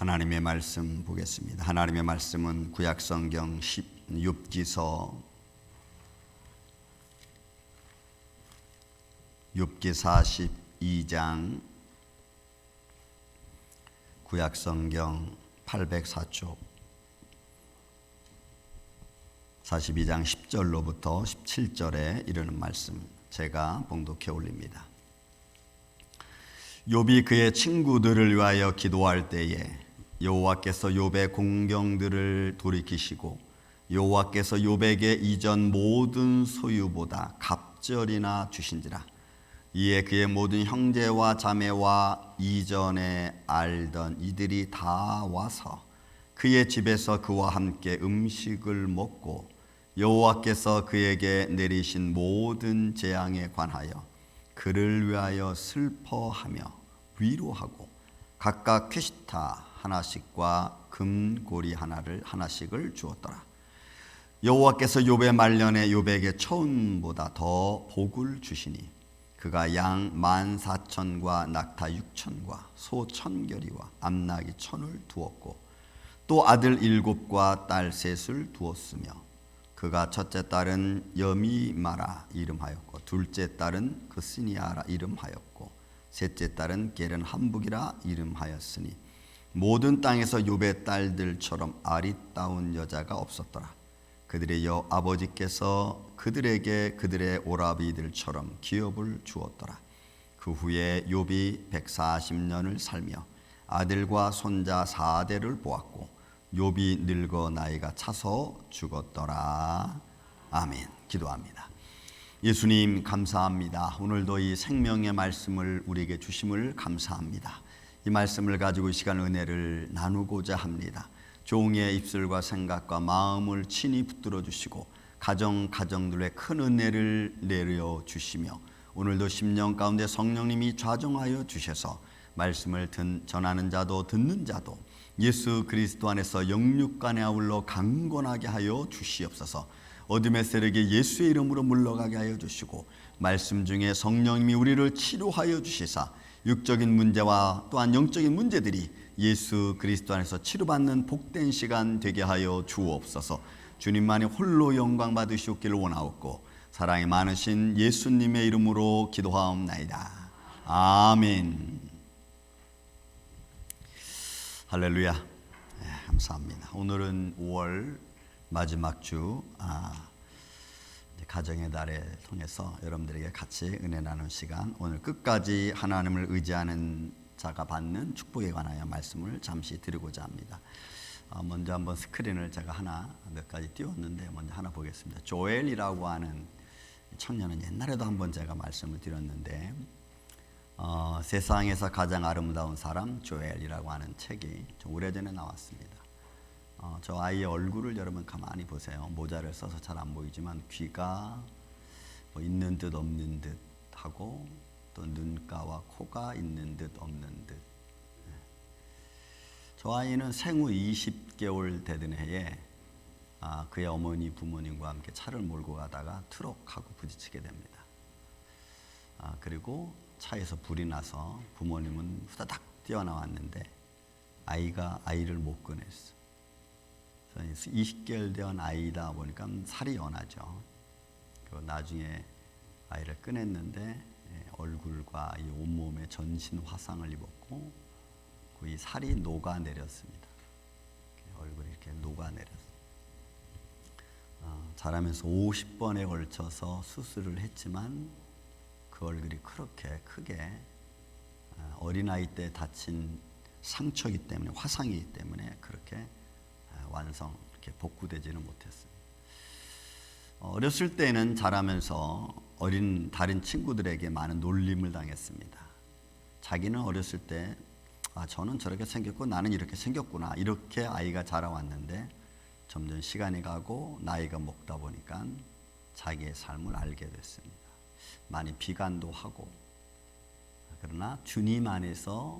하나님의 말씀 보겠습니다. 하나님의 말씀은 구약성경 욥기 42장, 구약성경 804쪽 42장 10절로부터 17절에 이르는 말씀 제가 봉독해 올립니다. 욥이 그의 친구들을 위하여 기도할 때에 여호와께서 욥의 공경들을 돌이키시고 여호와께서 욥에게 이전 모든 소유보다 갑절이나 주신지라. 이에 그의 모든 형제와 자매와 이전에 알던 이들이 다 와서 그의 집에서 그와 함께 음식을 먹고 여호와께서 그에게 내리신 모든 재앙에 관하여 그를 위하여 슬퍼하며 위로하고 각각 퀘시타 하나씩과 금고리 하나씩을 주었더라. 여호와께서 욥의 말년에 욥에게 처음보다 더 복을 주시니 그가 양 14,000과 낙타 6,000과 소 1,000결이와 암나귀 1,000을 두었고 또 아들 7과 딸 3을 두었으며 그가 첫째 딸은 여미마라 이름하였고 둘째 딸은 그스니아라 이름하였고 셋째 딸은 게른 함북이라 이름하였으니 모든 땅에서 욥의 딸들처럼 아리따운 여자가 없었더라. 그들의 아버지께서 그들에게 그들의 오라비들처럼 기업을 주었더라. 그 후에 욥이 140년을 살며 아들과 손자 4대를 보았고 욥이 늙어 나이가 차서 죽었더라. 아멘. 기도합니다. 예수님 감사합니다. 오늘도 이 생명의 말씀을 우리에게 주심을 감사합니다. 이 말씀을 가지고 이 시간 은혜를 나누고자 합니다. 종의 입술과 생각과 마음을 친히 붙들어 주시고 가정들의 큰 은혜를 내려 주시며 오늘도 심령 가운데 성령님이 좌정하여 주셔서 말씀을 전하는 자도 듣는 자도 예수 그리스도 안에서 영육간에 아울러 강건하게 하여 주시옵소서. 어둠의 세력이 예수의 이름으로 물러가게 하여 주시고 말씀 중에 성령님이 우리를 치료하여 주시사 육적인 문제와 또한 영적인 문제들이 예수 그리스도 안에서 치료받는 복된 시간 되게 하여 주옵소서. 주님만이 홀로 영광 받으시옵기를 원하옵고 사랑이 많으신 예수님의 이름으로 기도하옵나이다. 아멘. 할렐루야. 네, 감사합니다. 오늘은 5월 마지막 주 가정의 달을 통해서 여러분들에게 같이 은혜 나누는 시간, 오늘 끝까지 하나님을 의지하는 자가 받는 축복에 관하여 말씀을 잠시 드리고자 합니다. 먼저 한번 스크린을 제가 몇 가지 띄웠는데 먼저 하나 보겠습니다. 조엘이라고 하는 청년은 옛날에도 한번 제가 말씀을 드렸는데 세상에서 가장 아름다운 사람 조엘이라고 하는 책이 좀 오래전에 나왔습니다. 저 아이의 얼굴을 여러분 가만히 보세요. 모자를 써서 잘 안 보이지만 귀가 있는 듯 없는 듯 하고 또 눈가와 코가 있는 듯 없는 듯. 저 아이는 생후 20개월 되던 해에 그의 어머니 부모님과 함께 차를 몰고 가다가 트럭하고 부딪히게 됩니다. 그리고 차에서 불이 나서 부모님은 후다닥 뛰어나왔는데 아이를 못 꺼냈어. 20개월 된 아이다 보니까 살이 연하죠. 나중에 아이를 꺼냈는데 얼굴과 이 온몸에 전신 화상을 입었고 이 살이 녹아내렸습니다. 얼굴이 이렇게 녹아내렸어요. 자라면서 50번에 걸쳐서 수술을 했지만 그 얼굴이 그렇게 크게 어린아이 때 다친 상처이기 때문에 화상이기 때문에 그렇게 이렇게 복구되지는 못했습니다. 어렸을 때는 자라면서 다른 친구들에게 많은 놀림을 당했습니다. 자기는 어렸을 때 저는 저렇게 생겼고 나는 이렇게 생겼구나 이렇게 아이가 자라왔는데 점점 시간이 가고 나이가 먹다 보니까 자기의 삶을 알게 됐습니다. 많이 비관도 하고 그러나 주님 안에서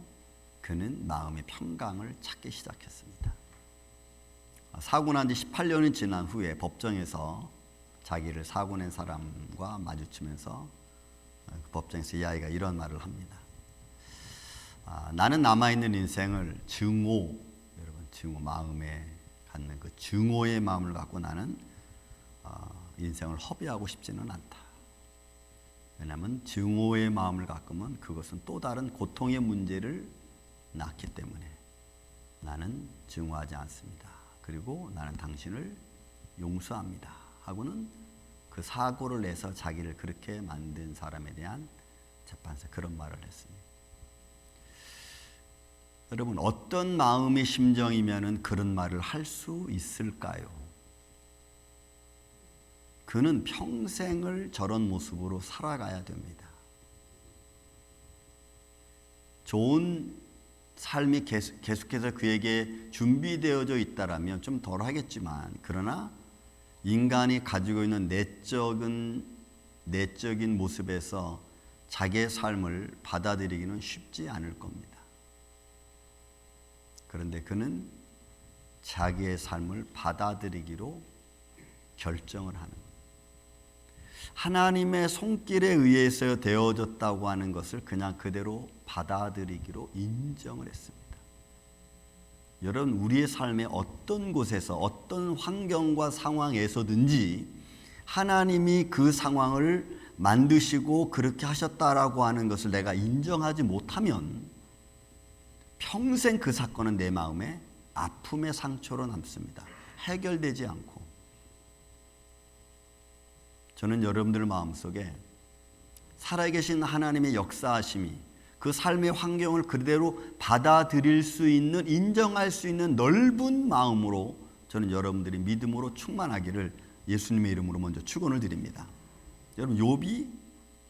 그는 마음의 평강을 찾기 시작했습니다. 사고 난 지 18년이 지난 후에 법정에서 자기를 사고 낸 사람과 마주치면서 법정에서 이 아이가 이런 말을 합니다. 나는 남아있는 인생을 증오, 증오, 마음에 갖는 그 증오의 마음을 갖고 나는 인생을 허비하고 싶지는 않다. 왜냐하면 증오의 마음을 갖으면 그것은 또 다른 고통의 문제를 낳기 때문에 나는 증오하지 않습니다. 그리고 나는 당신을 용서합니다 하고는 그 사고를 내서 자기를 그렇게 만든 사람에 대한 재판에서 그런 말을 했습니다. 여러분, 어떤 마음의 심정이면 그런 말을 할 수 있을까요? 그는 평생을 저런 모습으로 살아가야 됩니다. 좋은 삶이 계속해서 그에게 준비되어져 있다라면 좀 덜 하겠지만, 그러나 인간이 가지고 있는 내적인 모습에서 자기의 삶을 받아들이기는 쉽지 않을 겁니다. 그런데 그는 자기의 삶을 받아들이기로 결정을 하는 거예요. 하나님의 손길에 의해서 되어졌다고 하는 것을 그냥 그대로 받아들이기로 인정을 했습니다. 여러분, 우리의 삶의 어떤 곳에서 어떤 환경과 상황에서든지 하나님이 그 상황을 만드시고 그렇게 하셨다라고 하는 것을 내가 인정하지 못하면 평생 그 사건은 내 마음에 아픔의 상처로 남습니다. 해결되지 않고. 저는 여러분들 마음속에 살아계신 하나님의 역사하심이 그 삶의 환경을 그대로 받아들일 수 있는, 인정할 수 있는 넓은 마음으로 저는 여러분들이 믿음으로 충만하기를 예수님의 이름으로 먼저 축원을 드립니다. 여러분, 욥이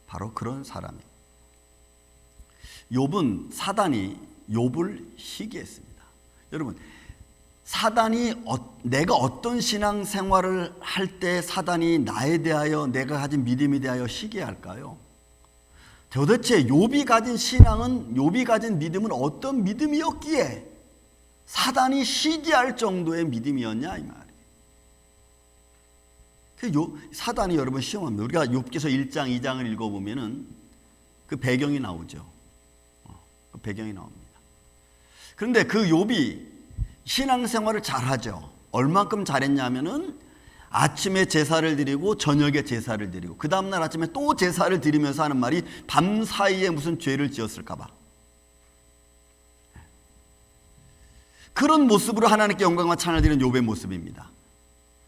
바로 그런 사람이에요. 욥은 사단이 욥을 시기했습니다. 여러분, 사단이 내가 어떤 신앙생활을 할 때 사단이 나에 대하여, 내가 가진 믿음에 대하여 시기할까요? 도대체 욥이 가진 신앙은, 욥이 가진 믿음은 어떤 믿음이었기에 사단이 시기할 정도의 믿음이었냐 이 말이에요. 사단이 여러분 시험합니다. 우리가 욥기서 1장 2장을 읽어보면은 그 배경이 나오죠. 그 배경이 나옵니다. 그런데 그 욥이 신앙생활을 잘하죠. 얼만큼 잘했냐면은 아침에 제사를 드리고 저녁에 제사를 드리고 그 다음날 아침에 또 제사를 드리면서 하는 말이 밤 사이에 무슨 죄를 지었을까 봐. 그런 모습으로 하나님께 영광과 찬양을 드리는 욥의 모습입니다.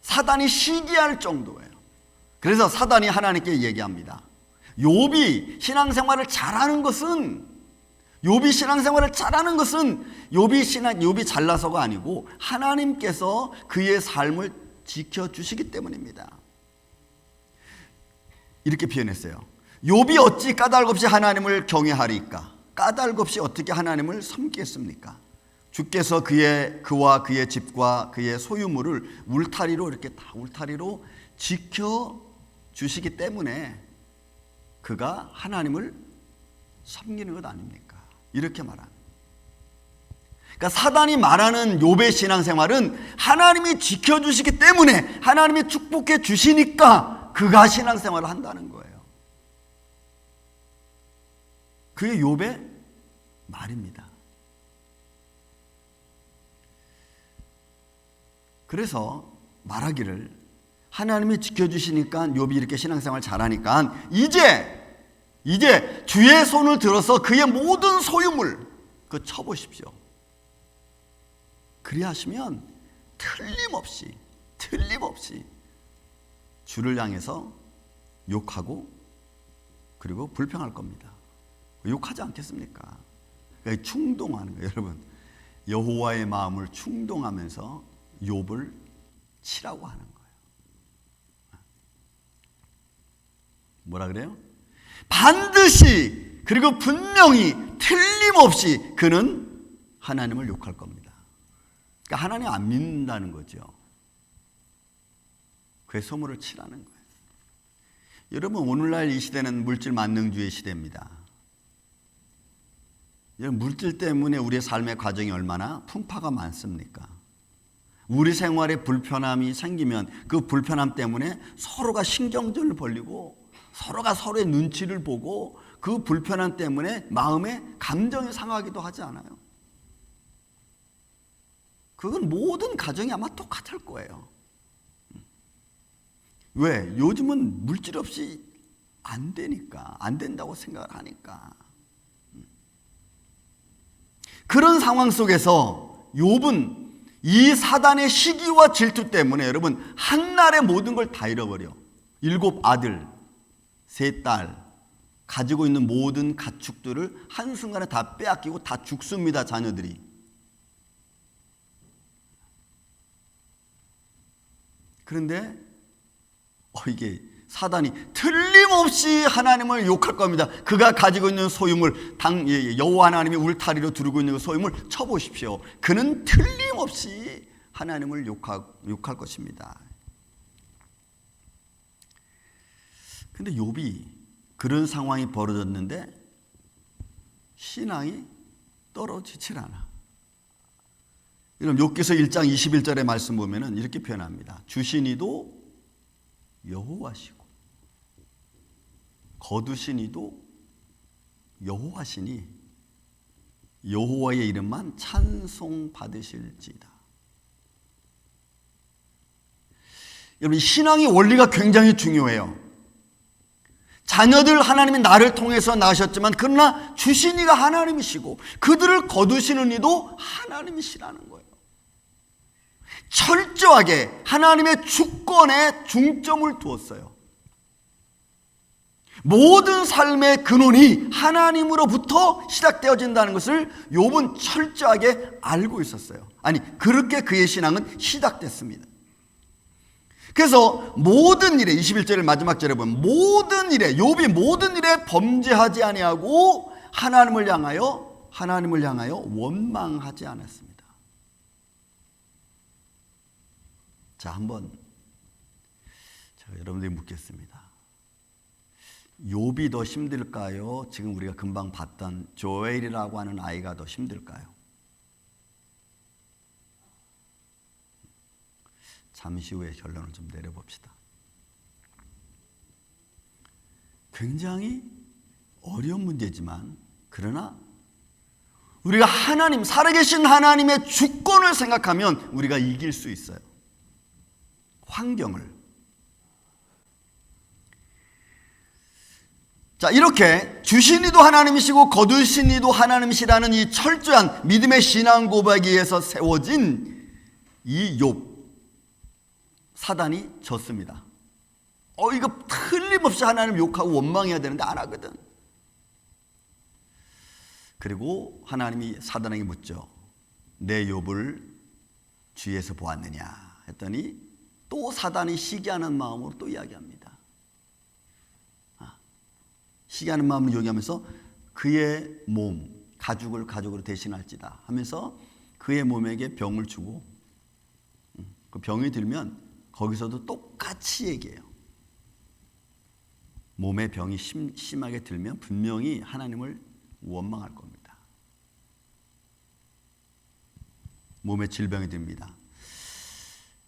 사단이 시기할 정도예요. 그래서 사단이 하나님께 얘기합니다. 욥이 신앙생활을 잘하는 것은 욥이 잘나서가 아니고 하나님께서 그의 삶을 지켜주시기 때문입니다. 이렇게 표현했어요. 욥이 어찌 까닭 없이 하나님을 경외하리까? 까닭 없이 어떻게 하나님을 섬기겠습니까? 주께서 그와 그의 집과 그의 소유물을 울타리로 이렇게 다 울타리로 지켜주시기 때문에 그가 하나님을 섬기는 것 아닙니까? 이렇게 말합니다. 그러니까 사단이 말하는 욥의 신앙생활은 하나님이 지켜주시기 때문에, 하나님이 축복해 주시니까 그가 신앙생활을 한다는 거예요. 그게 욥의 말입니다. 그래서 말하기를 하나님이 지켜주시니까 욥이 이렇게 신앙생활 잘하니까 이제 주의 손을 들어서 그의 모든 소유물 그거 쳐보십시오. 그리하시면 틀림없이 주를 향해서 욕하고 그리고 불평할 겁니다. 욕하지 않겠습니까? 그러니까 충동하는 거예요. 여러분, 여호와의 마음을 충동하면서 욥을 치라고 하는 거예요. 뭐라 그래요? 반드시 그리고 분명히 틀림없이 그는 하나님을 욕할 겁니다. 그러니까 하나님 안 믿는다는 거죠. 그의 소문을 치라는 거예요. 여러분, 오늘날 이 시대는 물질 만능주의 시대입니다. 물질 때문에 우리의 삶의 과정이 얼마나 풍파가 많습니까? 우리 생활에 불편함이 생기면 그 불편함 때문에 서로가 신경전을 벌이고 서로가 서로의 눈치를 보고 그 불편함 때문에 마음에 감정이 상하기도 하지 않아요? 그건 모든 가정이 아마 똑같을 거예요. 왜? 요즘은 물질 없이 안 되니까, 안 된다고 생각을 하니까. 그런 상황 속에서 욥은 이 사단의 시기와 질투 때문에 여러분 한날에 모든 걸 다 잃어버려. 7 아들, 3 딸, 가지고 있는 모든 가축들을 한순간에 다 빼앗기고 다 죽습니다. 자녀들이. 그런데 이게 사단이 틀림없이 하나님을 욕할 겁니다. 그가 가지고 있는 소유물, 여호와 하나님이 울타리로 두르고 있는 그 소유물 쳐보십시오. 그는 틀림없이 하나님을 욕할 것입니다. 근데 욥이 그런 상황이 벌어졌는데 신앙이 떨어지질 않아. 여러분 욥기서 1장 21절의 말씀 보면은 이렇게 표현합니다. 주신 이도 여호와시고 거두신 이도 여호와시니 여호와의 이름만 찬송 받으실지다. 여러분 신앙의 원리가 굉장히 중요해요. 자녀들 하나님이 나를 통해서 낳으셨지만 그러나 주신 이가 하나님이시고 그들을 거두시는 이도 하나님이시라는 거예요. 철저하게 하나님의 주권에 중점을 두었어요. 모든 삶의 근원이 하나님으로부터 시작되어진다는 것을 욥은 철저하게 알고 있었어요. 아니 그렇게 그의 신앙은 시작됐습니다. 그래서 모든 일에 21절의 마지막 절에 보면 모든 일에 욥이 모든 일에 범죄하지 아니하고 하나님을 향하여 원망하지 않았습니다. 자, 한번 제가 여러분들이 묻겠습니다. 욥이 더 힘들까요? 지금 우리가 금방 봤던 조엘이라고 하는 아이가 더 힘들까요? 잠시 후에 결론을 좀 내려봅시다. 굉장히 어려운 문제지만 그러나 우리가 하나님, 살아계신 하나님의 주권을 생각하면 우리가 이길 수 있어요. 환경을. 자, 이렇게 주신 이도 하나님이시고 거두신 이도 하나님이시라는 이 철저한 믿음의 신앙 고백에 의해서 세워진 이 욥. 사단이 졌습니다. 이거 틀림없이 하나님 욕하고 원망해야 되는데 안 하거든. 그리고 하나님이 사단에게 묻죠. 내 욥을 주위에서 보았느냐 했더니 또 사단이 시기하는 마음으로 또 이야기합니다. 시기하는 마음으로 이야기하면서 그의 몸, 가죽을 가죽으로 대신할지다 하면서 그의 몸에게 병을 주고 그 병이 들면 거기서도 똑같이 얘기해요. 몸에 병이 심하게 들면 분명히 하나님을 원망할 겁니다. 몸에 질병이 듭니다.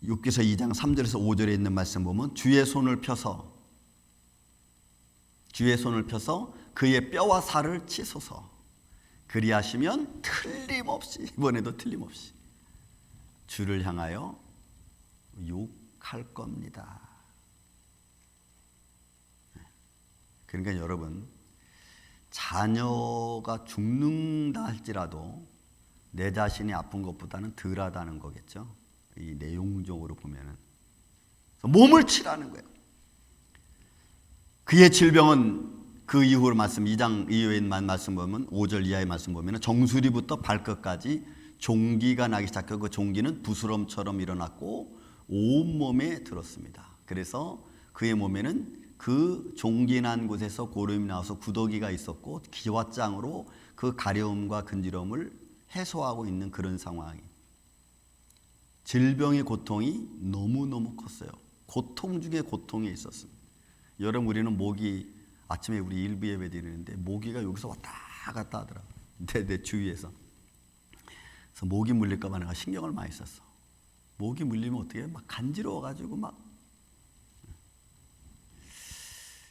욥기서 2장 3절에서 5절에 있는 말씀 보면 주의 손을 펴서 그의 뼈와 살을 치소서. 그리하시면 틀림없이, 이번에도 틀림없이 주를 향하여 욕할 겁니다. 그러니까 여러분, 자녀가 죽는다 할지라도 내 자신이 아픈 것보다는 덜하다는 거겠죠. 이 내용적으로 보면은. 몸을 치라는 거예요. 그의 질병은 그 이후로 말씀 2장 이후의 말씀 보면 5절 이하의 말씀 보면 정수리부터 발끝까지 종기가 나기 시작하고 그 종기는 부스럼처럼 일어났고 온몸에 들었습니다. 그래서 그의 몸에는 그 종기 난 곳에서 고름이 나와서 구더기가 있었고 기왓장으로 그 가려움과 근지러움을 해소하고 있는 그런 상황이. 질병의 고통이 너무너무 컸어요. 고통 중에 고통이 있었습니다. 여러분, 우리는 모기, 아침에 우리 일부 예배 드리는데 모기가 여기서 왔다 갔다 하더라고요. 내 주위에서. 그래서 모기 물릴까 봐 내가 신경을 많이 썼어. 모기 물리면 어떻게 해? 막 간지러워가지고 막.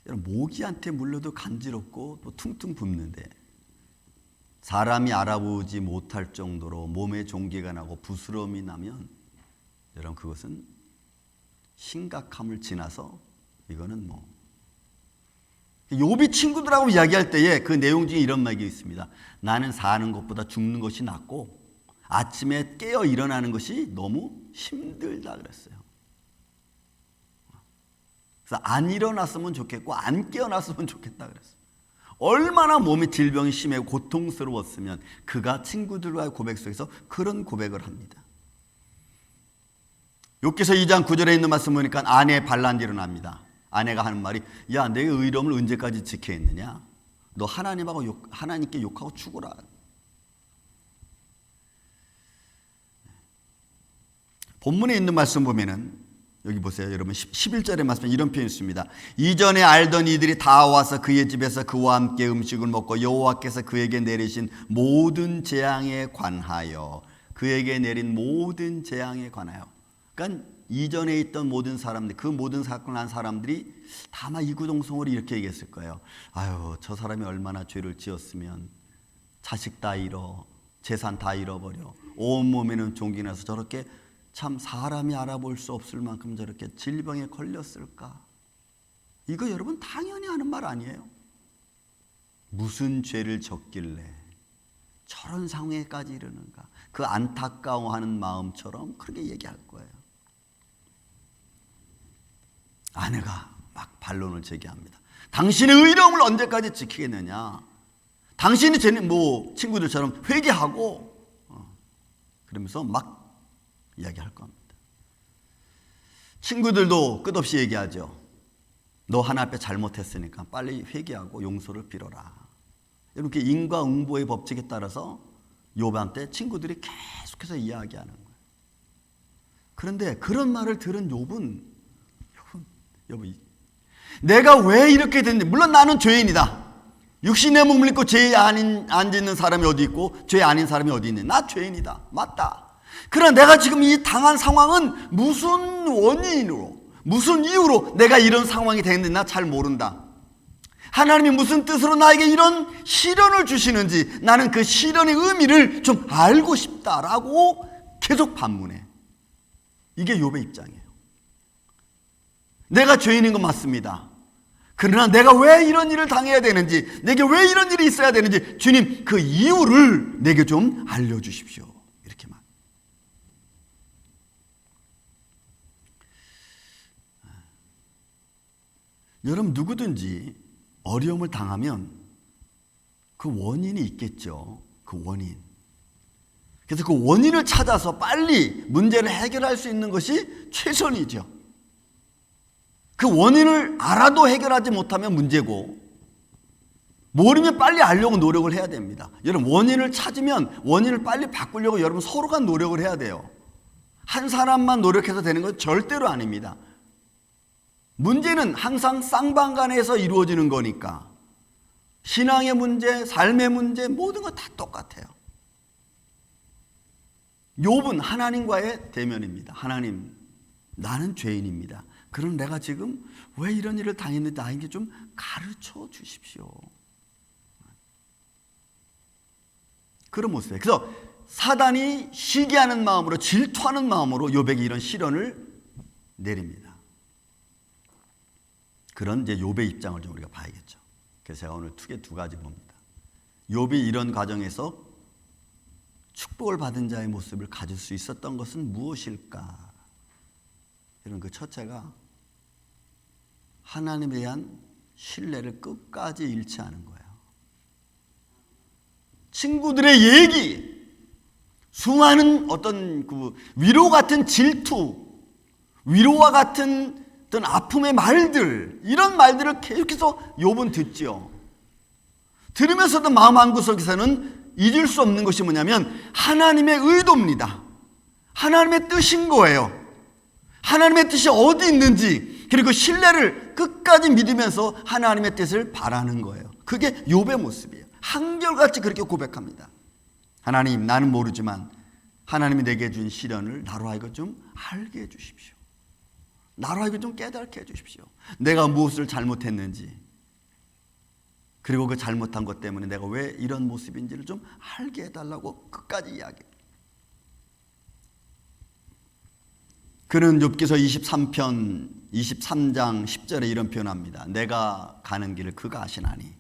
여러분, 모기한테 물려도 간지럽고 또 퉁퉁 붓는데 사람이 알아보지 못할 정도로 몸에 종기가 나고 부스럼이 나면 여러분 그것은 심각함을 지나서 이거는 욥이 친구들하고 이야기할 때에 그 내용 중에 이런 말이 있습니다. 나는 사는 것보다 죽는 것이 낫고 아침에 깨어 일어나는 것이 너무 힘들다 그랬어요. 그래서 안 일어났으면 좋겠고 안 깨어났으면 좋겠다 그랬어요. 얼마나 몸의 질병이 심하고 고통스러웠으면 그가 친구들과의 고백 속에서 그런 고백을 합니다. 욥기서 2장 9절에 있는 말씀 보니까 아내의 반란이 일어납니다. 아내가 하는 말이 야 내 의로움을 언제까지 지켜야 했느냐, 너 하나님께 욕하고 죽어라. 본문에 있는 말씀 보면은 여기 보세요 여러분 11절의 말씀에 이런 표현이 있습니다. 이전에 알던 이들이 다 와서 그의 집에서 그와 함께 음식을 먹고 여호와께서 그에게 내리신 모든 재앙에 관하여, 그에게 내린 모든 재앙에 관하여, 그러니까 이전에 있던 모든 사람들, 그 모든 사건을 한 사람들이 다만 이구동성으로 이렇게 얘기했을 거예요. 아유 저 사람이 얼마나 죄를 지었으면 자식 다 잃어, 재산 다 잃어버려, 온몸에는 종기 나서 저렇게 참 사람이 알아볼 수 없을 만큼 저렇게 질병에 걸렸을까. 이거 여러분 당연히 하는 말 아니에요? 무슨 죄를 졌길래 저런 상황에까지 이르는가. 그 안타까워하는 마음처럼 그렇게 얘기할 거예요. 아내가 막 반론을 제기합니다. 당신의 의로움을 언제까지 지키겠느냐. 당신이 친구들처럼 회개하고 그러면서 막 이야기할 겁니다. 친구들도 끝없이 얘기하죠. 너 하나 앞에 잘못했으니까 빨리 회개하고 용서를 빌어라. 이렇게 인과응보의 법칙에 따라서 욥한테 친구들이 계속해서 이야기하는 거예요. 그런데 그런 말을 들은 욥은 내가 왜 이렇게 됐는지, 물론 나는 죄인이다. 육신의 몸을 입고 죄 안 짓는 사람이 어디 있고 죄 아닌 사람이 어디 있니? 나 죄인이다. 맞다. 그러나 내가 지금 이 당한 상황은 무슨 원인으로, 무슨 이유로 내가 이런 상황이 됐는지 나 잘 모른다. 하나님이 무슨 뜻으로 나에게 이런 시련을 주시는지 나는 그 시련의 의미를 좀 알고 싶다라고 계속 반문해. 이게 욥의 입장이에요. 내가 죄인인 건 맞습니다. 그러나 내가 왜 이런 일을 당해야 되는지, 내게 왜 이런 일이 있어야 되는지 주님 그 이유를 내게 좀 알려주십시오. 이렇게 말. 여러분 누구든지 어려움을 당하면 그 원인이 있겠죠. 그 원인. 그래서 그 원인을 찾아서 빨리 문제를 해결할 수 있는 것이 최선이죠. 그 원인을 알아도 해결하지 못하면 문제고, 모르면 빨리 알려고 노력을 해야 됩니다. 여러분 원인을 찾으면 원인을 빨리 바꾸려고 여러분 서로가 노력을 해야 돼요. 한 사람만 노력해서 되는 건 절대로 아닙니다. 문제는 항상 쌍방간에서 이루어지는 거니까 신앙의 문제, 삶의 문제 모든 건 다 똑같아요. 욥은 하나님과의 대면입니다. 하나님, 나는 죄인입니다. 그럼 내가 지금 왜 이런 일을 당했는지 나에게 좀 가르쳐 주십시오. 그런 모습이에요. 그래서 사단이 시기하는 마음으로, 질투하는 마음으로 욥에게 이런 시련을 내립니다. 그런 이제 욥의 입장을 좀 우리가 봐야겠죠. 그래서 제가 오늘 크게 두 가지 봅니다. 욥이 이런 과정에서 축복을 받은 자의 모습을 가질 수 있었던 것은 무엇일까? 이런 그 첫째가 하나님에 대한 신뢰를 끝까지 잃지 않은 거예요. 친구들의 얘기, 수많은 어떤 그 위로 같은 질투, 위로와 같은 어떤 아픔의 말들, 이런 말들을 계속해서 욥은 듣죠. 들으면서도 마음 한구석에서는 잊을 수 없는 것이 뭐냐면 하나님의 의도입니다. 하나님의 뜻인 거예요. 하나님의 뜻이 어디 있는지, 그리고 신뢰를 끝까지 믿으면서 하나님의 뜻을 바라는 거예요. 그게 욥의 모습이에요. 한결같이 그렇게 고백합니다. 하나님, 나는 모르지만 하나님이 내게 준 시련을 나로 하여금 좀 알게 해주십시오. 나로 하여금 좀 깨닫게 해주십시오. 내가 무엇을 잘못했는지 그리고 그 잘못한 것 때문에 내가 왜 이런 모습인지를 좀 알게 해달라고 끝까지 이야기해요. 그는 욥기서 23장 10절에 이런 표현합니다. 내가 가는 길을 그가 아시나니.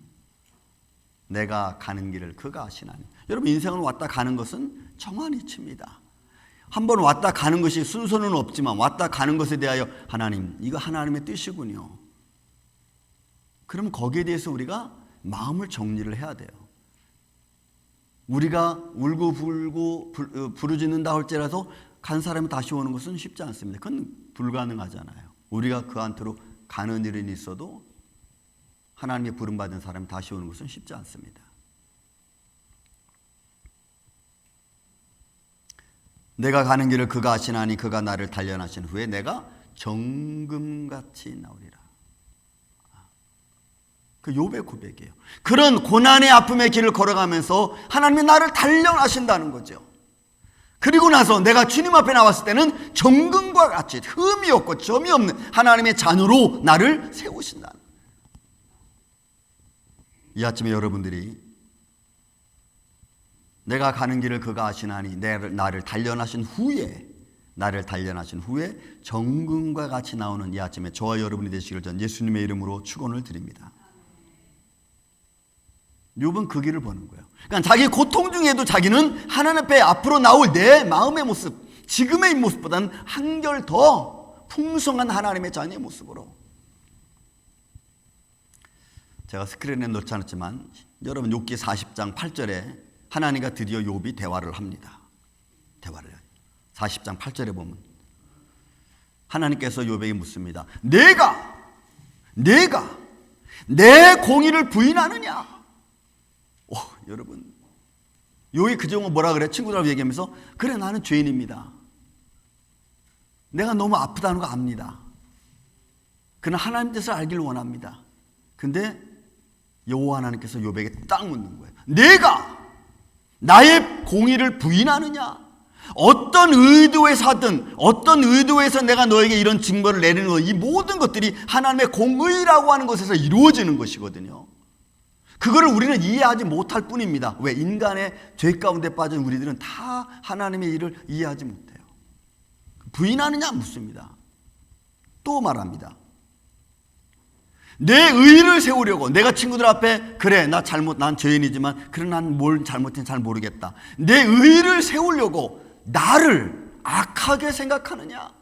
내가 가는 길을 그가 아시나니. 여러분, 인생은 왔다 가는 것은 정한이치입니다. 한번 왔다 가는 것이 순서는 없지만 왔다 가는 것에 대하여 하나님, 이거 하나님의 뜻이군요. 그럼 거기에 대해서 우리가 마음을 정리를 해야 돼요. 우리가 울고 불고 부르짖는다 할지라도 간 사람이 다시 오는 것은 쉽지 않습니다. 그건 불가능하잖아요. 우리가 그 안으로 가는 일은 있어도 하나님의 부름받은 사람이 다시 오는 것은 쉽지 않습니다. 내가 가는 길을 그가 아시나니 그가 나를 단련하신 후에 내가 정금같이 나오리라. 그 욥의 고백이에요. 그런 고난의 아픔의 길을 걸어가면서 하나님이 나를 단련하신다는 거죠. 그리고 나서 내가 주님 앞에 나왔을 때는 정금과 같이 흠이 없고 점이 없는 하나님의 자녀로 나를 세우신다는 거예요. 이 아침에 여러분들이 내가 가는 길을 그가 아시나니 나를 단련하신 후에 정금과 같이 나오는 이 아침에 저와 여러분이 되시기를 전 예수님의 이름으로 축원을 드립니다. 욥은 그 길을 보는 거예요. 그러니까 자기 고통 중에도 자기는 하나님 앞에 앞으로 나올 내 마음의 모습, 지금의 모습보다는 한결 더 풍성한 하나님의 자녀의 모습으로. 제가 스크린에 넣지 않았지만 여러분 욥기 40장 8절에 하나님과 드디어 욥이 대화를 합니다. 대화를 해요. 40장 8절에 보면 하나님께서 욥에게 묻습니다. 내가 내 공의를 부인하느냐? 여러분, 욥이 그 정도 뭐라 그래? 친구들하고 얘기하면서 그래, 나는 죄인입니다. 내가 너무 아프다는 거 압니다. 그러나 하나님 뜻을 알기를 원합니다. 근데 여호와 하나님께서 욥에게 딱 묻는 거예요. 내가 나의 공의를 부인하느냐? 어떤 의도에서 하든 어떤 의도에서 내가 너에게 이런 징벌을 내리는 것, 이 모든 것들이 하나님의 공의라고 하는 것에서 이루어지는 것이거든요. 그거를 우리는 이해하지 못할 뿐입니다. 왜? 인간의 죄 가운데 빠진 우리들은 다 하나님의 일을 이해하지 못해요. 부인하느냐 묻습니다. 또 말합니다. 내 의를 세우려고, 내가 친구들 앞에 그래 난 죄인이지만 그래 난 뭘 잘못했는지 잘 모르겠다, 내 의를 세우려고 나를 악하게 생각하느냐?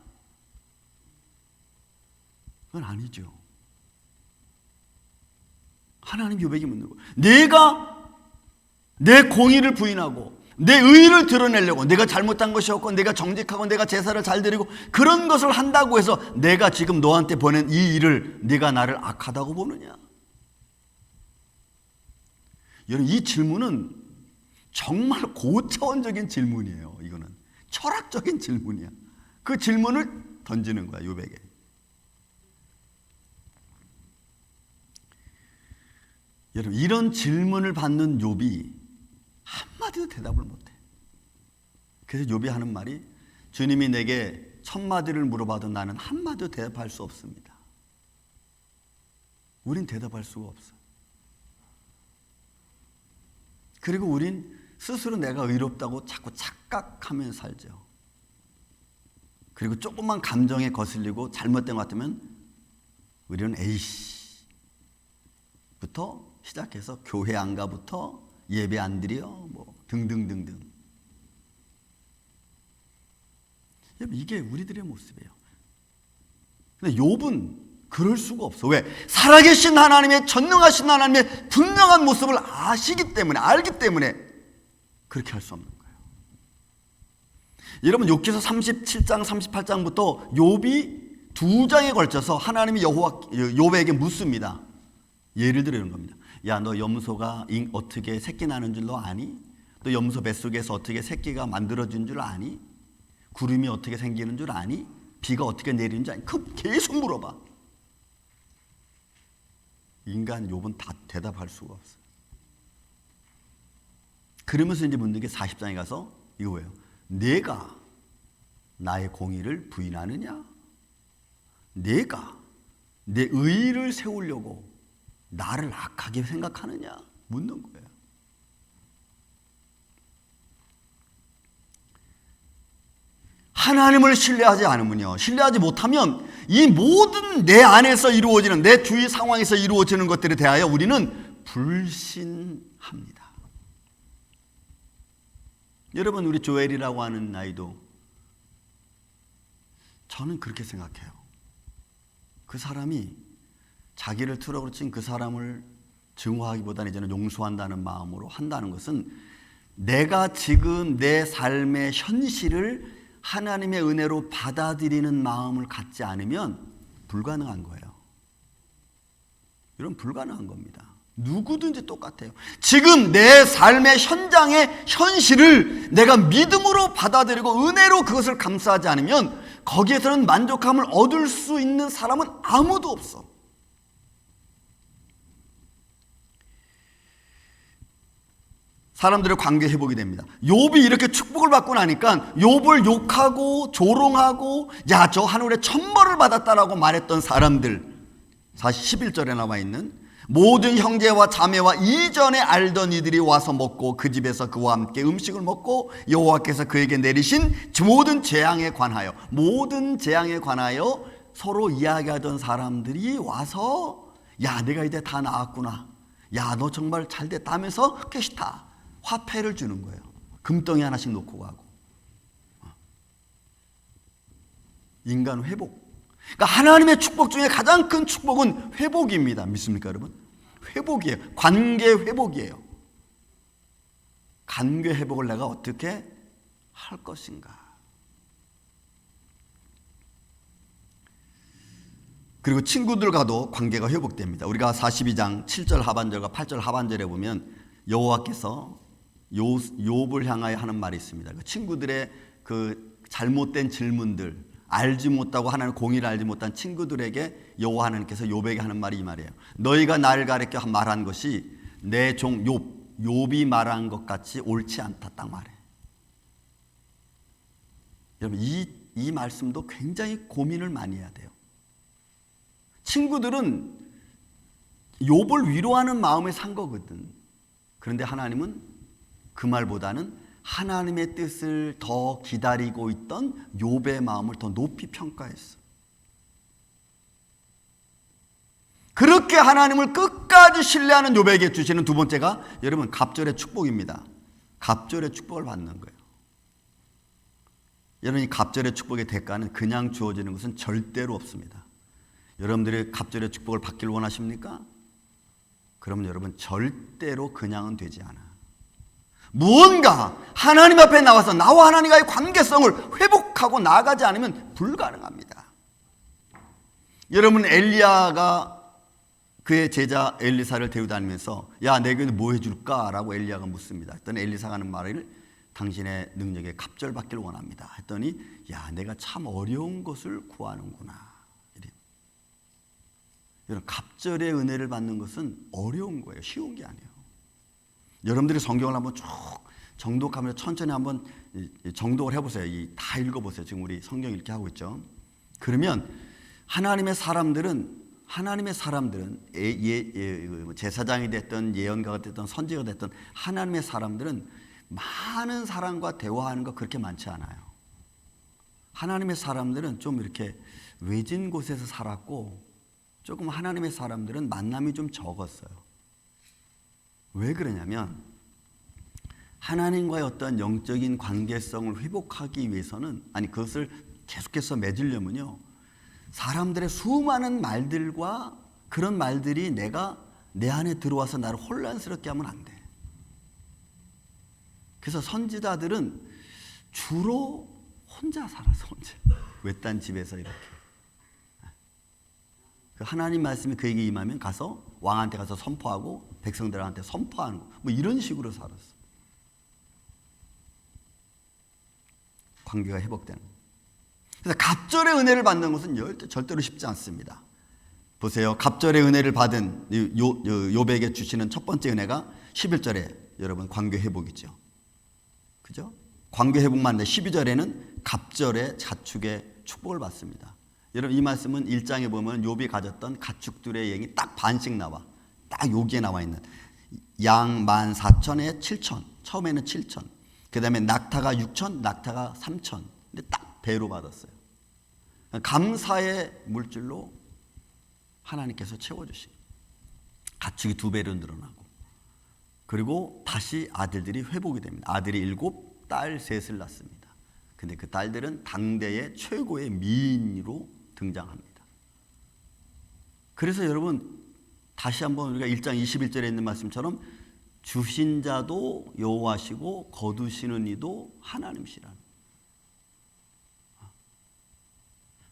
그건 아니죠. 하나님 욥에게 묻는 거예요. 내가 내 공의를 부인하고 내 의를 드러내려고, 내가 잘못한 것이 없고 내가 정직하고 내가 제사를 잘 드리고 그런 것을 한다고 해서 내가 지금 너한테 보낸 이 일을 네가 나를 악하다고 보느냐? 여러분, 이 질문은 정말 고차원적인 질문이에요. 이거는 철학적인 질문이야. 그 질문을 던지는 거야, 욥에게. 여러분, 이런 질문을 받는 욥이 한마디도 대답을 못해. 그래서 욥이 하는 말이, 주님이 내게 1000마디를 물어봐도 나는 한마디도 대답할 수 없습니다. 우린 대답할 수가 없어. 그리고 우린 스스로 내가 의롭다고 자꾸 착각하면서 살죠. 그리고 조금만 감정에 거슬리고 잘못된 것 같으면 우리는 에이씨 부터 시작해서 교회 안 가부터 예배 안 드려 뭐 등등등등. 여러분, 이게 우리들의 모습이에요. 근데 욥은 그럴 수가 없어. 왜? 살아계신 하나님의, 전능하신 하나님의 분명한 모습을 알기 때문에 그렇게 할 수 없는 거예요. 여러분, 욥기서 37장 38장부터 욥이 2장에 걸쳐서 하나님이 욥에게 묻습니다. 예를 들어 이런 겁니다. 야, 너 염소가 어떻게 새끼 나는 줄 너 아니? 너 염소 뱃속에서 어떻게 새끼가 만들어진 줄 아니? 구름이 어떻게 생기는 줄 아니? 비가 어떻게 내리는 줄 아니? 그 계속 물어봐. 인간 욥은 다 대답할 수가 없어요. 그러면서 이제 묻는 게 40장에 가서 이거예요. 내가 나의 공의를 부인하느냐? 내가 내 의를 세우려고 나를 악하게 생각하느냐 묻는 거예요. 하나님을 신뢰하지 않으면요, 신뢰하지 못하면 이 모든 내 안에서 이루어지는, 내 주위 상황에서 이루어지는 것들에 대하여 우리는 불신합니다. 여러분, 우리 조엘이라고 하는 아이도 저는 그렇게 생각해요. 그 사람이 자기를 트러블 친 그 사람을 증오하기보다는 이제는 용서한다는 마음으로 한다는 것은 내가 지금 내 삶의 현실을 하나님의 은혜로 받아들이는 마음을 갖지 않으면 불가능한 거예요. 이런 불가능한 겁니다. 누구든지 똑같아요. 지금 내 삶의 현장의 현실을 내가 믿음으로 받아들이고 은혜로 그것을 감싸지 않으면 거기에서는 만족감을 얻을 수 있는 사람은 아무도 없어. 사람들의 관계 회복이 됩니다. 욥이 이렇게 축복을 받고 나니까 욥을 욕하고 조롱하고 야, 저 하늘에 천벌을 받았다라고 말했던 사람들, 11절에 나와 있는 모든 형제와 자매와 이전에 알던 이들이 와서 먹고 그 집에서 그와 함께 음식을 먹고 여호와께서 그에게 내리신 모든 재앙에 관하여, 모든 재앙에 관하여 서로 이야기하던 사람들이 와서 야, 내가 이제 다 나았구나, 야, 너 정말 잘 됐다 하면서 깨시타 화폐를 주는 거예요. 금덩이 하나씩 놓고 가고. 인간 회복. 그러니까 하나님의 축복 중에 가장 큰 축복은 회복입니다. 믿습니까, 여러분? 회복이에요. 관계 회복이에요. 관계 회복을 내가 어떻게 할 것인가. 그리고 친구들과도 관계가 회복됩니다. 우리가 42장 7절 하반절과 8절 하반절에 보면 여호와께서 욥을 향하여 하는 말이 있습니다. 그 친구들의 그 잘못된 질문들, 알지 못하고 하나님의 공의를 알지 못한 친구들에게 여호와 하나님께서 욥에게 하는 말이 이 말이에요. 너희가 나를 가리켜 말한 것이 내 종 욥이 말한 것 같이 옳지 않다, 딱 말해. 여러분, 이 말씀도 굉장히 고민을 많이 해야 돼요. 친구들은 욥을 위로하는 마음에 산 거거든. 그런데 하나님은 그 말보다는 하나님의 뜻을 더 기다리고 있던 욥의 마음을 더 높이 평가했어. 그렇게 하나님을 끝까지 신뢰하는 욥에게 주시는 두 번째가 여러분 갑절의 축복입니다. 갑절의 축복을 받는 거예요. 여러분, 이 갑절의 축복의 대가는 그냥 주어지는 것은 절대로 없습니다. 여러분들이 갑절의 축복을 받기를 원하십니까? 그러면 여러분 절대로 그냥은 되지 않아. 무언가 하나님 앞에 나와서 나와 하나님과의 관계성을 회복하고 나아가지 않으면 불가능합니다. 여러분, 엘리야가 그의 제자 엘리사를 데려다니면서 야, 내게 뭐 해줄까? 라고 엘리야가 묻습니다. 했더니 엘리사가 하는 말을 당신의 능력에 갑절받기를 원합니다. 했더니 야, 내가 참 어려운 것을 구하는구나. 여러분, 갑절의 은혜를 받는 것은 어려운 거예요. 쉬운 게 아니에요. 여러분들이 성경을 한번 쭉 정독하면서 천천히 한번 정독을 해보세요. 다 읽어보세요. 지금 우리 성경 읽게 하고 있죠. 그러면 하나님의 사람들은 제사장이 됐든 예언가가 됐든 선지자가 됐든 하나님의 사람들은 많은 사람과 대화하는 거 그렇게 많지 않아요. 하나님의 사람들은 좀 이렇게 외진 곳에서 살았고 조금 하나님의 사람들은 만남이 좀 적었어요. 왜 그러냐면 하나님과의 어떤 영적인 관계성을 회복하기 위해서는, 아니 그것을 계속해서 맺으려면요, 사람들의 수많은 말들과 그런 말들이 내 안에 들어와서 나를 혼란스럽게 하면 안 돼. 그래서 선지자들은 주로 혼자 살았어. 혼자 외딴 집에서 이렇게 하나님 말씀이 그에게 임하면 가서 왕한테 가서 선포하고 백성들한테 선포하는 거, 뭐 이런 식으로 살았어. 관계가 회복되는. 그래서 갑절의 은혜를 받는 것은 절대로 쉽지 않습니다. 보세요. 갑절의 은혜를 받은 욥에게 주시는 첫 번째 은혜가 11절에 여러분 관계 회복이죠. 그죠? 관계 회복만 돼. 12절에는 갑절의 가축의 축복을 받습니다. 여러분, 이 말씀은 1장에 보면 욥이 가졌던 가축들의 얘기 딱 반씩 나와. 딱 여기에 나와 있는 양 14,000에 7,000. 처음에는 7,000. 그 다음에 낙타가 6,000, 낙타가 3,000. 근데 딱 배로 받았어요. 감사의 물질로 하나님께서 채워주시고 가축이 2배로 늘어나고 그리고 다시 아들들이 회복이 됩니다. 아들이 7, 딸 3을 낳습니다. 근데 그 딸들은 당대의 최고의 미인으로 등장합니다. 그래서 여러분 다시 한번 우리가 1장 21절에 있는 말씀처럼 주신 자도 여호와시고 거두시는 이도 하나님이시라는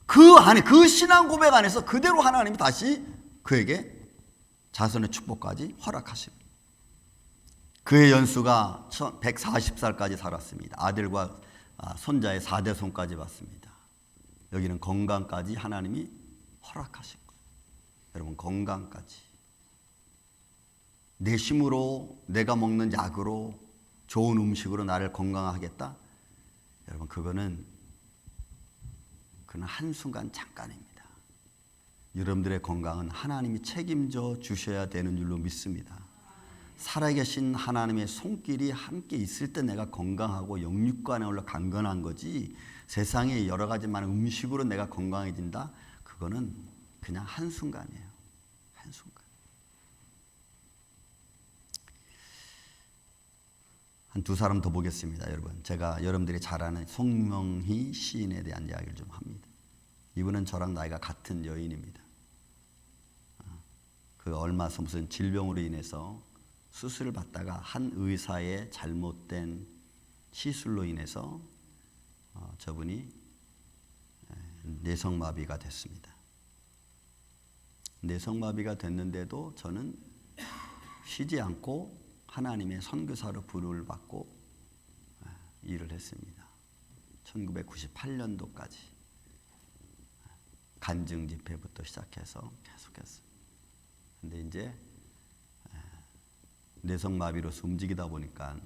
그 안에 그 신앙 고백 안에서 그대로 하나님이 다시 그에게 자손의 축복까지 허락하십니다. 그의 연수가 140살까지 살았습니다. 아들과 손자의 4대손까지 받습니다. 여기는 건강까지 하나님이 허락하신 거예요. 여러분 건강까지 내 힘으로 내가 먹는 약으로 좋은 음식으로 나를 건강하겠다? 여러분 그거는 한순간 잠깐입니다. 여러분들의 건강은 하나님이 책임져 주셔야 되는 줄로 믿습니다. 살아계신 하나님의 손길이 함께 있을 때 내가 건강하고 영육간으로 강건한 거지 세상에 여러 가지 많은 음식으로 내가 건강해진다? 그거는 그냥 한순간이에요. 한순간. 한 2사람 더 보겠습니다. 여러분 제가 여러분들이 잘 아는 송명희 시인에 대한 이야기를 좀 합니다. 이분은 저랑 나이가 같은 여인입니다. 그 얼마 전 무슨 질병으로 인해서 수술을 받다가 한 의사의 잘못된 시술로 인해서 저분이 뇌성마비가 됐습니다. 뇌성마비가 됐는데도 저는 쉬지 않고 하나님의 선교사로 부름을 받고 일을 했습니다. 1998년도까지 간증 집회부터 시작해서 계속했어요. 근데 이제 뇌성마비로서 움직이다 보니까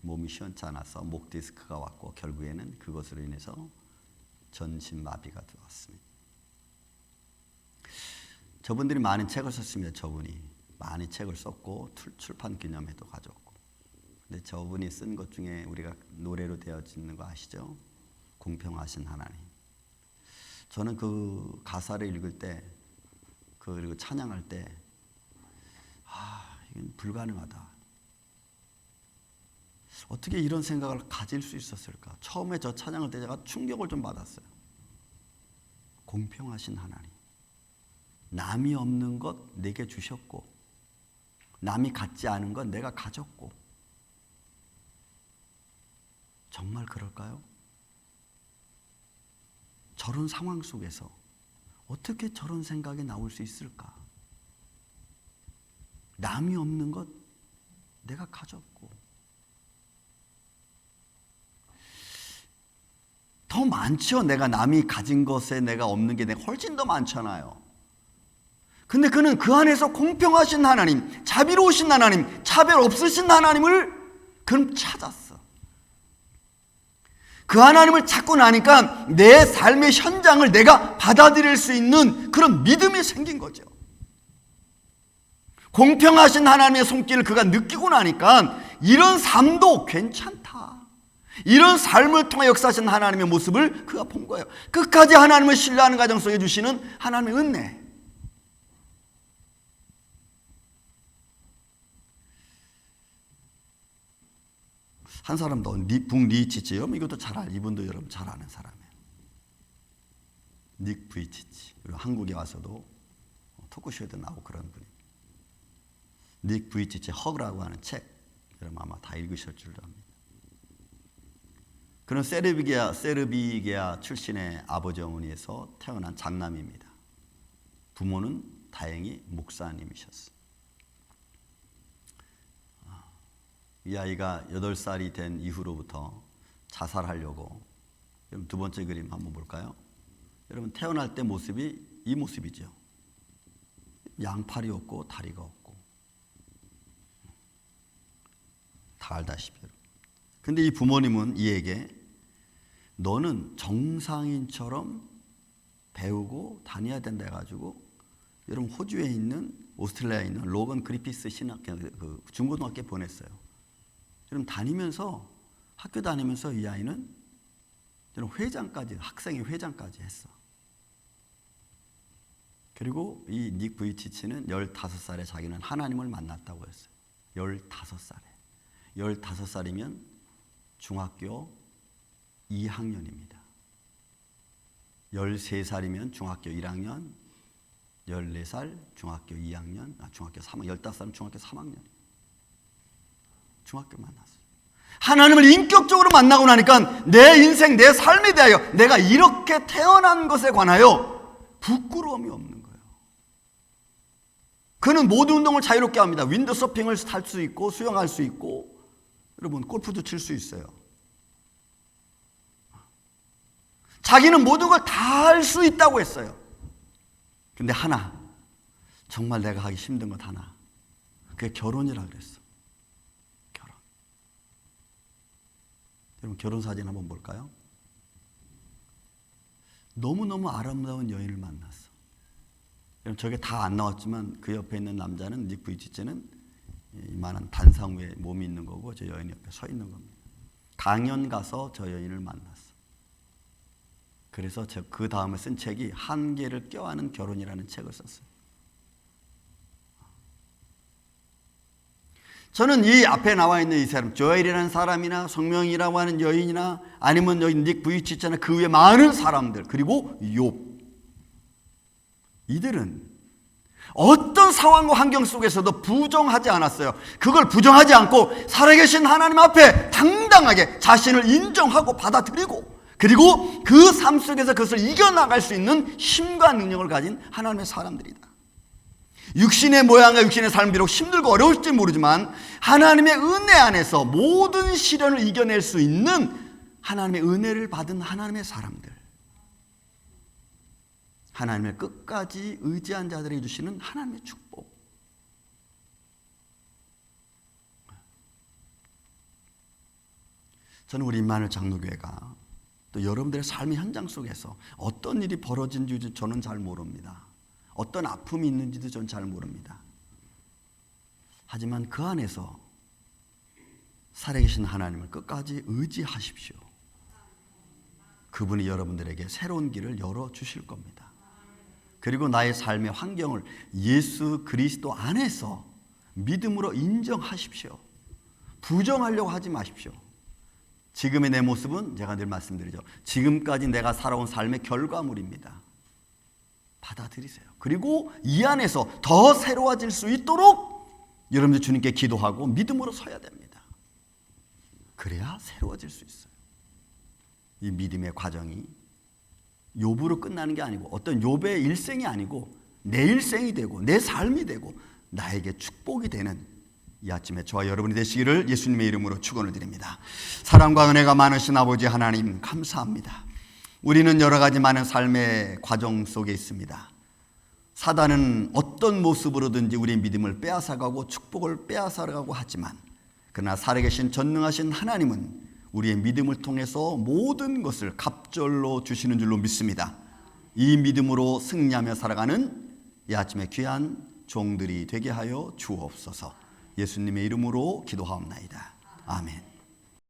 몸이 시원치 않아서 목 디스크가 왔고 결국에는 그것으로 인해서 전신마비가 들어왔습니다. 저분들이 많은 책을 썼습니다. 저분이 많이 책을 썼고 출판 기념회도 가졌고. 근데 저분이 쓴 것 중에 우리가 노래로 되어지는 거 아시죠? 공평하신 하나님. 저는 그 가사를 읽을 때 그리고 찬양할 때 이건 불가능하다. 어떻게 이런 생각을 가질 수 있었을까? 처음에 저 찬양할 때 제가 충격을 좀 받았어요. 공평하신 하나님. 남이 없는 것 내게 주셨고 남이 갖지 않은 것 내가 가졌고 정말 그럴까요? 저런 상황 속에서 어떻게 저런 생각이 나올 수 있을까? 남이 없는 것 내가 가졌고 더 많죠. 내가 남이 가진 것에 내가 없는 게 내가 훨씬 더 많잖아요. 근데 그는 그 안에서 공평하신 하나님, 자비로우신 하나님, 차별 없으신 하나님을 그는 찾았어. 그 하나님을 찾고 나니까 내 삶의 현장을 내가 받아들일 수 있는 그런 믿음이 생긴 거죠. 공평하신 하나님의 손길을 그가 느끼고 나니까 이런 삶도 괜찮다. 이런 삶을 통해 역사하신 하나님의 모습을 그가 본 거예요. 끝까지 하나님을 신뢰하는 가정 속에 주시는 하나님의 은혜. 한 사람 더 북리치치 이것도 이분도 여러분 잘 아는 사람이에요. 닉 부이치치. 그리고 한국에 와서도 토크쇼에도 나오고 그런 분이. 닉 부이치치 허그라고 하는 책 여러분 아마 다 읽으실 줄 압니다. 그는 세르비게아 출신의 아버지 어머니에서 태어난 장남입니다. 부모는 다행히 목사님이셨어요. 이 아이가 8살이 된 이후로부터 자살하려고. 여러분 두 번째 그림 한번 볼까요? 여러분 태어날 때 모습이 이 모습이죠. 양팔이 없고 다리가 없고 다 알다시피. 근데 이 부모님은 이에게 너는 정상인처럼 배우고 다녀야 된다 해가지고 여러분 호주에 있는 오스트레일리아에 있는 로건 그리피스 신학교 그 중고등학교에 보냈어요. 여러분 다니면서 학교 다니면서 이 아이는 여러분 회장까지 학생회 회장까지 했어. 그리고 이 닉 부이치치는 15살에 자기는 하나님을 만났다고 했어요. 15살에. 15살이면 중학교 2학년입니다. 13살이면 중학교 1학년, 14살 중학교 2학년, 중학교 3학년, 15살은 중학교 3학년. 중학교 만났어요. 하나님을 인격적으로 만나고 나니까 내 인생, 내 삶에 대하여 내가 이렇게 태어난 것에 관하여 부끄러움이 없는 거예요. 그는 모든 운동을 자유롭게 합니다. 윈드서핑을 탈 수 있고 수영할 수 있고 여러분 골프도 칠 수 있어요. 자기는 모든 걸 다 할 수 있다고 했어요. 근데 하나, 정말 내가 하기 힘든 것 하나, 그게 결혼이라 그랬어. 결혼. 여러분 결혼 사진 한번 볼까요? 너무너무 아름다운 여인을 만났어. 여러분 저게 다 안 나왔지만 그 옆에 있는 남자는 닉 부이치치는 이만한 단상 위에 몸이 있는 거고 저 여인 옆에 서 있는 겁니다. 강연 가서 저 여인을 만났어. 그래서 그 다음에 쓴 책이 한계를 껴안은 결혼이라는 책을 썼어요. 저는 이 앞에 나와 있는 이 사람, 조엘이라는 사람이나 성명이라고 하는 여인이나 아니면 여기 닉 부이치치나 그 위에 많은 사람들 그리고 욥, 이들은 어떤 상황과 환경 속에서도 부정하지 않았어요. 그걸 부정하지 않고 살아계신 하나님 앞에 당당하게 자신을 인정하고 받아들이고 그리고 그 삶 속에서 그것을 이겨나갈 수 있는 힘과 능력을 가진 하나님의 사람들이다. 육신의 모양과 육신의 삶이 비록 힘들고 어려울지 모르지만 하나님의 은혜 안에서 모든 시련을 이겨낼 수 있는 하나님의 은혜를 받은 하나님의 사람들, 하나님의 끝까지 의지한 자들에게 주시는 하나님의 축복. 저는 우리 임마누엘 장로교회가 또 여러분들의 삶의 현장 속에서 어떤 일이 벌어진지 저는 잘 모릅니다. 어떤 아픔이 있는지도 저는 잘 모릅니다. 하지만 그 안에서 살아계신 하나님을 끝까지 의지하십시오. 그분이 여러분들에게 새로운 길을 열어주실 겁니다. 그리고 나의 삶의 환경을 예수 그리스도 안에서 믿음으로 인정하십시오. 부정하려고 하지 마십시오. 지금의 내 모습은 제가 늘 말씀드리죠. 지금까지 내가 살아온 삶의 결과물입니다. 받아들이세요. 그리고 이 안에서 더 새로워질 수 있도록 여러분들 주님께 기도하고 믿음으로 서야 됩니다. 그래야 새로워질 수 있어요. 이 믿음의 과정이 욥으로 끝나는 게 아니고 어떤 욥의 일생이 아니고 내 일생이 되고 내 삶이 되고 나에게 축복이 되는 이 아침에 저와 여러분이 되시기를 예수님의 이름으로 축원을 드립니다. 사랑과 은혜가 많으신 아버지 하나님 감사합니다. 우리는 여러 가지 많은 삶의 과정 속에 있습니다. 사단은 어떤 모습으로든지 우리의 믿음을 빼앗아가고 축복을 빼앗아가고 하지만 그러나 살아계신 전능하신 하나님은 우리의 믿음을 통해서 모든 것을 갑절로 주시는 줄로 믿습니다. 이 믿음으로 승리하며 살아가는 이 아침에 귀한 종들이 되게 하여 주옵소서. 예수님의 이름으로 기도하옵나이다. 아멘.